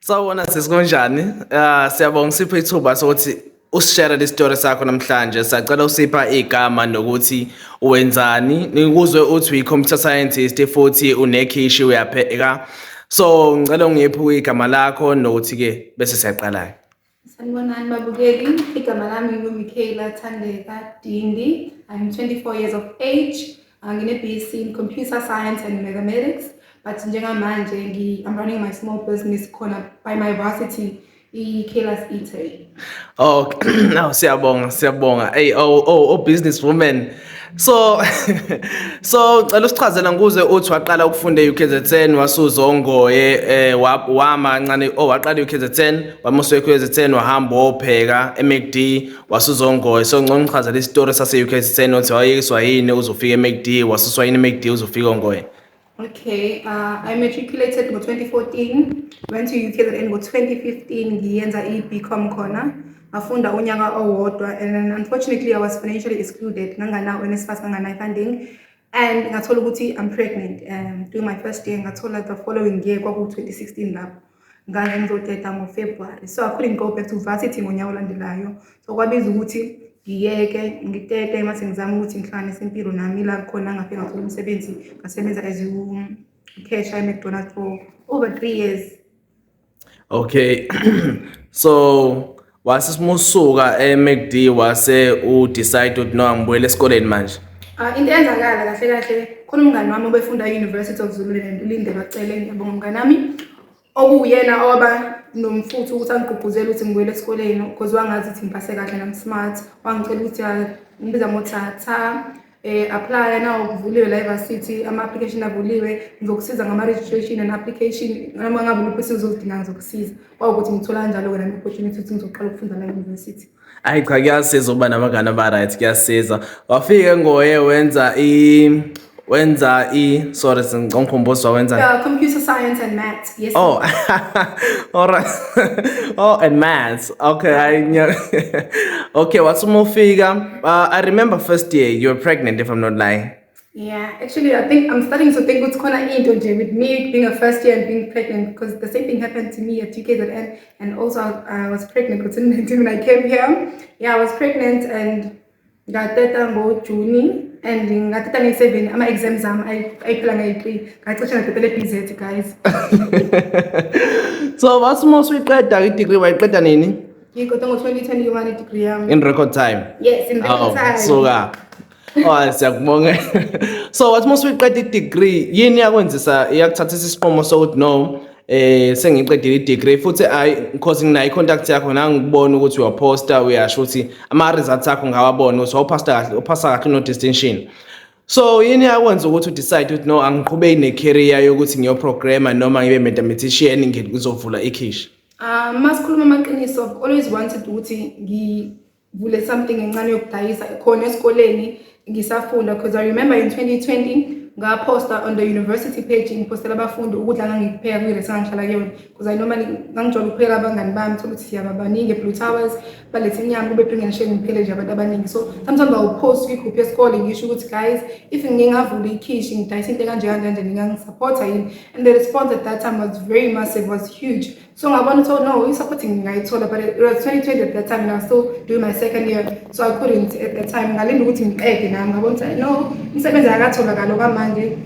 Sawubona sisikonjani? Siyabonga siphe ithuba sokuthi usishare le story sakho namhlanje. Sacela usipha igama nokuthi uwenzani. Nikuzwe uthi uyi-computer scientist futhi unekhishi uyapheka. So ngicela ungiphe igama lakho nokuthi ke bese siyaqala. Sanibonani babukeli, igama lami nguMichaela Dindi. I'm 24 years of age. Ngine BSc in computer science and mathematics. But njengamanje I'm running my small business by my varsity Philasande Eatery. Oh, no, siyabonga. Hey, businesswoman. So cela usichazela nguze uthi waqala ukufunda e-UKZN wasuzongoye wama ncane waqala e-UKZN wamusa e-UKZN wahamba wopheka eMcD wasuzongoye. So ngicela ngichazela isitori sase UKZN uthi wayekiswa yini uzofika eMcD wasuswa yini eMcD uzofika ongoye. Okay, I matriculated in 2014, went to UKZN in 2015, ngiyenza BCom khona. Ngafunda unyaka owodwa, and then unfortunately I was financially excluded. Nganganawo NSFAS, nganganayo funding, and ngathola ukuthi I'm pregnant. During my first year, ngathola the following year kwaku 2016 lapho. Ngaze ngizoteta ngoFebruary. So I couldn't go back to varsity ngonyaka olandelayo. So kwabiza ukuthi ngiyeke ngitete mase ngizama ukuthi ngihlanganise impilo nami la khona ngafika ngathola umsebenzi ngasebenza as cashier eMcDonald's for over 3 years. Okay. So wasisimusuka eMcD wase udecide ukuthi no ngibuyele esikoleni manje. Into enzakala kahle khona umngani wami obefunda e-University of Zululand ulinde bacele ngiyabonga umngani wami okuyena oba nomfutho ukuthi angigqugquzele ukuthi ngibuyele esikoleni because wangazi ukuthi ngipase kahle nami smart wangicela ukuthi ngibiza ngothatha apply na ukuvuliwe la eVarsity ama application avuliwe ngizokusiza ngama registration and application noma ngabe luphi sizodinga ngizokusiza ukuthi ngithola kanjalo ke nami opportunity ukuthi ngizoqala ukufunda la eUniversity. Hayi cha kuyasiza ukuba namagana aba right kuyasiza. Wafika ngoye wenza sorry sengikhomboza wenza computer science and maths. Yes. Oh. All right. Oh, and maths. Okay, okay, what's more figure? I remember first year you were pregnant if I'm not lying. Yeah, actually I think I'm starting to think what's gonna into with me being a first year and being pregnant because the same thing happened to me at UKZN and also I was pregnant when I came here. Yeah, I was pregnant and got that go June. And got it 7 ama exams I plan I got to guys. So what's most we qeda degree wayiqeda nini? Ngikho 2021 degree yami. In record time. Yes, in record time. So siyakubonga. So what's most we qeda degree yini yakwenzisa iyakuthathisa isinqumo sokuthi no sengiqedile i-degree futhi because nginayo i-contact yakho nangibona ukuthi uyaposta uyasho ukuthi ama results akho ngawabona ukuthi upasa kahle no distinction. So yini yakwenza ukuthi udecide ukuthi no angiqhubeki ne-career yokuthi ngiyoprogrammer noma ngibe mathematician ngizovula ikhishi? Masikhuluma amaqiniso, I've always wanted ukuthi ngivule something encane yokudayisa khona esikoleni ngisafunda because I remember in 2020 ngaposta on the university page ngipostela abafundi ukudla ngangikupheka kwi-restaurant ngihlala kuyona because I normally ngangijwayele ukupheka abangani bami thola ukuthi siyaba baningi eBlue Towers balethe inyama kube bring and share ngiphele nje abantu abaningi. So sometimes I will post kwigroup yesikole ngisho ukuthi guys if ngingavula ikhishi ngidayisa into kanje ngingangisupport yini, and the response at that time was very massive, was huge. So ngabona ukuthi no supporting ngayithola, but it was 2020 at that time and I was still doing my second year, so I couldn't at that time ngalinda ukuthi ngiqede nami ngabona ukuthi no umsebenzi akatholakala kwamanje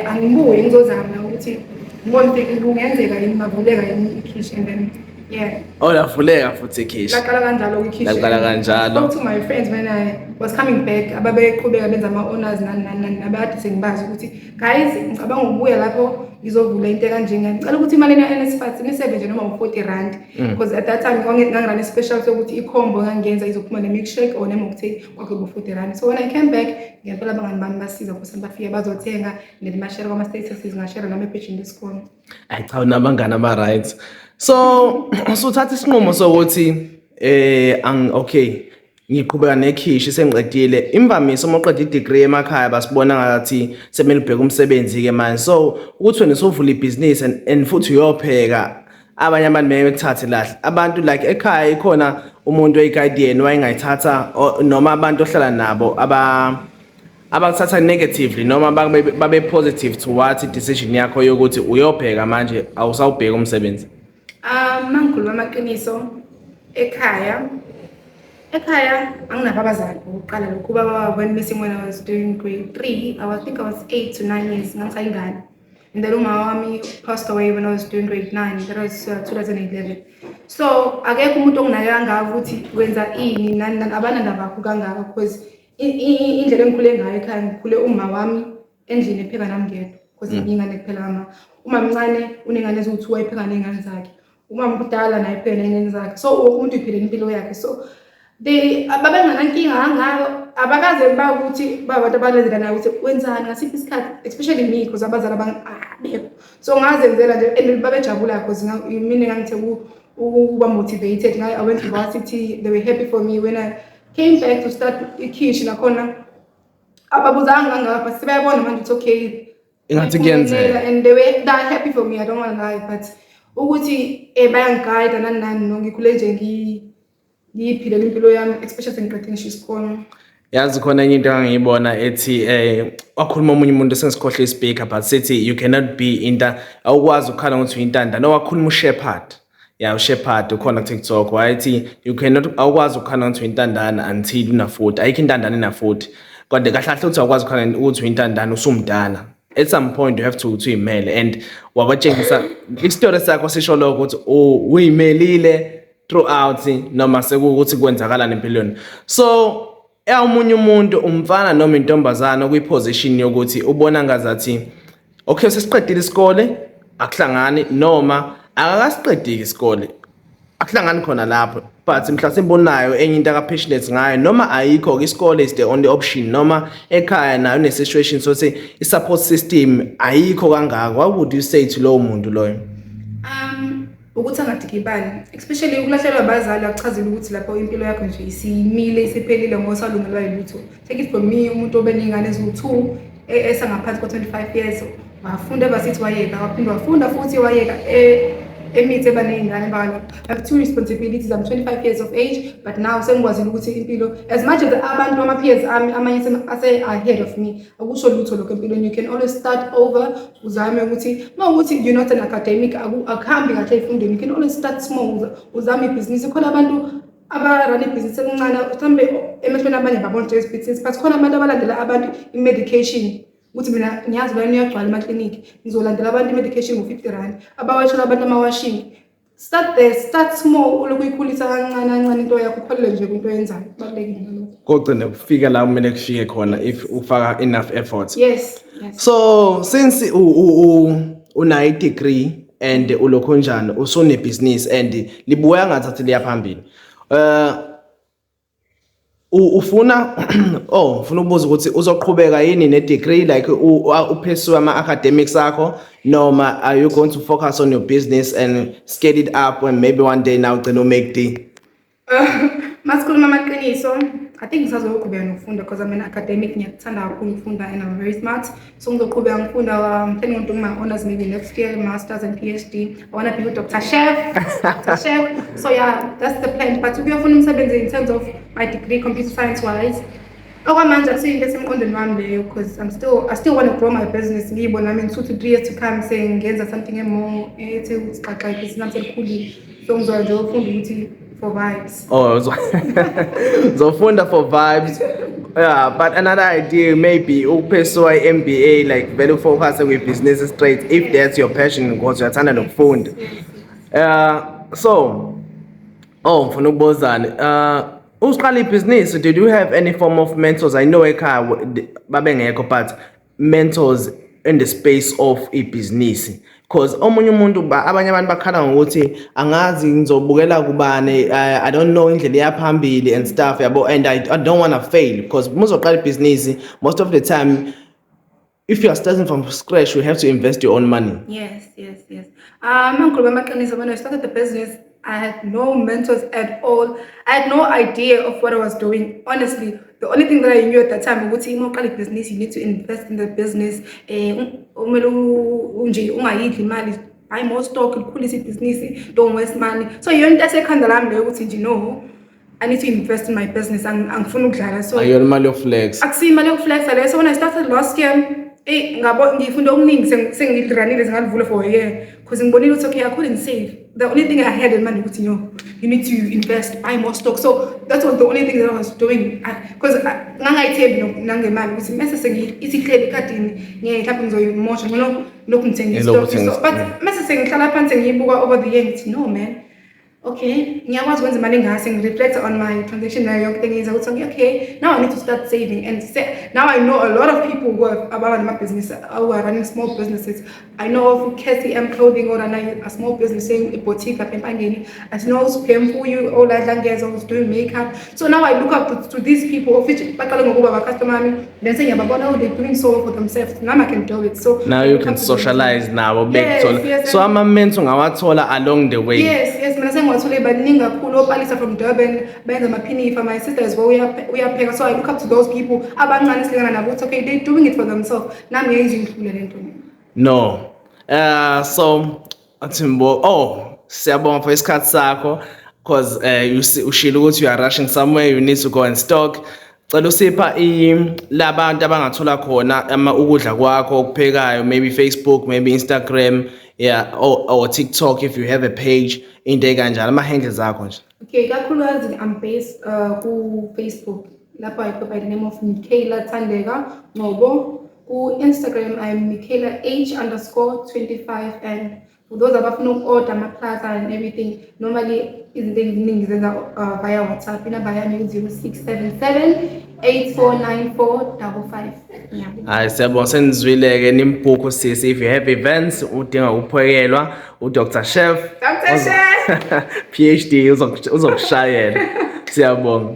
angibuye ngizozama ukuthi ngibone ukuthi kungenzeka yini mavuleka yini ikhishi, and then yeah. Oh, yavuleka futhi ikhishi. Laqala kanjalo ikhishi. Laqala kanjalo. I spoke to my friends when I was coming back ababeqhubeka benza ama-honors nabade sengibazi ukuthi guys ngicabanga ukubuya lapho ngizovula into kanje ngicela ukuthi imali ya-NSFAS nisebe nje noma u-40 rand because at that time ngangirana special sokuthi ikhombo ngangenza izophuma ne-milkshake or ne-mocktail kwakhe ku-40 rand. So when I came back ngempela abangani bami basiza ukuthi bafike bazothenga nemashare kwama-statuses ngashare nami epage lesikole. Hayi cha unabangani aba-right. So uthatha isinqumo sokuthi okay ngiqhubeka nekhishi sengiqedile. Imvamisa uma uqeda i-degree emakhaya basibona ngathi semele ubheke umsebenzi ke manje. So ukuthi wena usuvula ibhizinisi and futhi uyopheka abanye abantu bekuthathe lahle abantu like ekhaya ikhona umuntu oyiguardian wayengayithatha noma abantu ohlala nabo abakuthatha negatively noma babe positive to what decision yakho yokuthi uyopheka manje awusawubheka umsebenzi? Mangikhuluma amaqiniso ekhaya anginabo abazali ukuqala lokhu baba went missing when I was doing grade 3. I think I was 8 to 9 years ngangisayingane. And then umama wami passed away when I was doing grade 9. That was 2011. So akekho umuntu onginake kangaka ukuthi wenza ini nani abanandaba bakho kangaka because indlela engikhule ngayo ekhaya ngikhule umama wami endlini epheka nami ngedwa because ngingane kuphela mama. Uma mncane unengane eziwu2 wayepheka nengane zakhe. Umama kudala naye epheka nengane zakhe. So umuntu uphile impilo yakhe. So ababenganankinga kangako abakaze bakuthi babantu abalezela nayo ukuthi wenzani ngasiphi isikhathi especially me because abazali abekho. So ngazenzela nje and babejabula because mina ngangithe uba motivated. I went to varsity. They were happy for me when I came back to start ikhishi nakhona ababuzanga ngapha sebeyabona manje it's okay ingathi kuyenzeka and they are happy for me. I don't want to lie but ukuthi bayangiguide nani ngikhule nje ngiphile impilo yami especially sengiqedile isikole. Yazi khona enye into engiyibona ethi wakhuluma omunye umuntu sengisikhohle ispeaker but sithi you cannot be inta awukwazi ukukhala ngokuthi uyintanda no wakhuluma uShepherd. Yeah, uShepherd ukhona TikTok wayithi you cannot awukwazi ukukhala ngokuthi uyintandana until unafuthi ayikho intandana enafuthi kodwa kahle kahle uthi awukwazi ukukhala ukuthi uyintandana usumdala. At some point you have to uyimele and wabatshengisa istory sakho sisho lokho ukuthi uyimelile throughout noma sekukuthi kwenzakalana empilweni. So umunye umuntu umfana noma intombazana kuyiposition yokuthi ubona ngazathi okay sesiqedile isikole akuhlangani noma akakasiqedile isikole akuhlangani khona lapho but mhlawumbe imbonayo enye into akapassionate ngayo noma ayikho isikole is the only option noma ekhaya nayo ne situation so say I support system ayikho kangaka. What would you say to lowo muntu loyo? Ukuthi angadikibali especially ukulahlekelwa abazali akuchazela ukuthi lapho impilo yakho nje isimile isiphelile ngosalungelwa yilutho. Take it from me umuntu obeningane eziwu2 esangaphansi kwa25 years wafunda basithi wayeka waphinde wafunda futhi wayeka emithe banengane balo. I have 2 responsibilities. I'm 25 years of age but now sengikwazi ukuthi impilo as much as abantu ama peers amanye ase ahead of me akusho lutho lokho empilweni. You can always start over uzame ukuthi mawukuthi you're not an academic akuhambi kahle efundweni. You can always start small uzame business. Khona abantu abarun business encane mhlambe emehlweni abanye babona nje business but khona abantu abalandela abantu i-medication ukuthi mina ngiyazi bani uyagcwala ema-clinic ngizolandela abantu i-medication ngo-50 abawashela abantu ama-washing. Start there, start small ulokhu uyikhulisa kancane into yakho ukholele nje kwinto oyenzayo kubalulekile lokho Kugcina kufika la kumele kufike khona if ufaka enough effort. Yes. So since una degree and ulokho njani usune business and libuya ngathi liyaphambili ufuna ufuna ukubuza ukuthi uzoqhubeka yini ne degree like upursue ama academics akho noma are you going to focus on your business and scale it up and maybe one day now ugcina make the masikhuluma amaqiniso I think ngisazoqhubeka nokufunda because I'm an academic ngiyakuthanda kakhulu ukufunda and I'm very smart so ngizoqhubeka ngifunda planning on my honors maybe next year masters and PhD. I want to be a Dr. Chef. So yeah, that's the plan but ukuyofuna umsebenzi in terms of my degree computer science wise okwamanje akusiyinto esemqondweni wami leyo because I still want to grow my business. Ngiyibona I mean 2 to 3 years to come saying ngenza something more ethi uxaxa ibhizinisi elikhulu so ngizoya nje ufunda ukuthi for vibes. Zofunda for vibes. Yeah, but another idea maybe pursue MBA like very focused with business straight if that's your passion because you're trying to fund. So mfuna ukubuzana usiqala business, did you have any form of mentors? I know ekhaya babengekho but mentors in the space of a business because omunye umuntu abanye abantu bakhala ngokuthi angazi ngizobukela kubane I don't know indlela yaphambili and stuff yabo and I don't want to fail because muzoqala business most of the time if you are starting from scratch you have to invest your own money. Yes. Mangikhuluma amaqiniso when I started the business I had no mentors at all. I had no idea of what I was doing. Honestly, the only thing that I knew at that time was that business, you need to invest in the business. Buy more stock, business, don't waste money. So you know, I need to invest in my business and so are you money of flex? So when I started last year, ngifunda okuningi sengidranile for a year because ngibonile ukuthi okay I couldn't save. the only thing I had in mind was, you know, you need to invest, buy more stock. So that was the only thing that I was doing. Because I tell you, man, was necessary. It's clearly cutting. Yeah, it happens on emotion. You know, looking to stock. But necessary, over the years, no, man. Okay, ngiyakwazi ukwenza imali engase reflect on my transaction nayo yonke engiyenza ukuthi okay, now I need to start saving and now I know a lot of people who are about my business who are running small businesses. I know of KCM clothing or a small business saying a boutique lapha eMpangeni. I know Spemfuyu or like Langeza who's doing makeup. So now I look up to these people of which baqala ngokuba customer then say yababona how they're doing so for themselves. Now I can do it. So now you can socialize now. Yes, so ama-mentor ungawathola along the way. Yes, mina sengiwathole baningi kakhulu opalisa from Durban benza amaphinifa. My sister as well uyapheka, so I look up to those people abancane silingana nabo ukuthi okay, they're doing it for themselves. Nami ngiyenza ngidlule lento. No. So Atimbo, siyabonga for isikhathi sakho because ushilo ukuthi you are rushing somewhere, you need to go and stock. Cela usipha labantu abangathola khona ukudla kwakho okuphekayo, maybe Facebook, maybe Instagram, yeah, or TikTok if you have a page into kanjalo ama-handles akho nje. Okay, kakhulukazi I'm based ku Facebook. Lapho I go by the name of Michaela Thandeka Ngobo. Ku Instagram I'm Michaela H_25, and for those abafuna uku-order ama-plaza and everything, normally izinto eziningi zenza via WhatsApp. Inamba yami 0677 849455. Hayi siyabonga senizwile-ke nimbhuku sisi if you have events udinga ukuphekelwa uDr Chef Chef PhD uzokushayela. Siyabonga.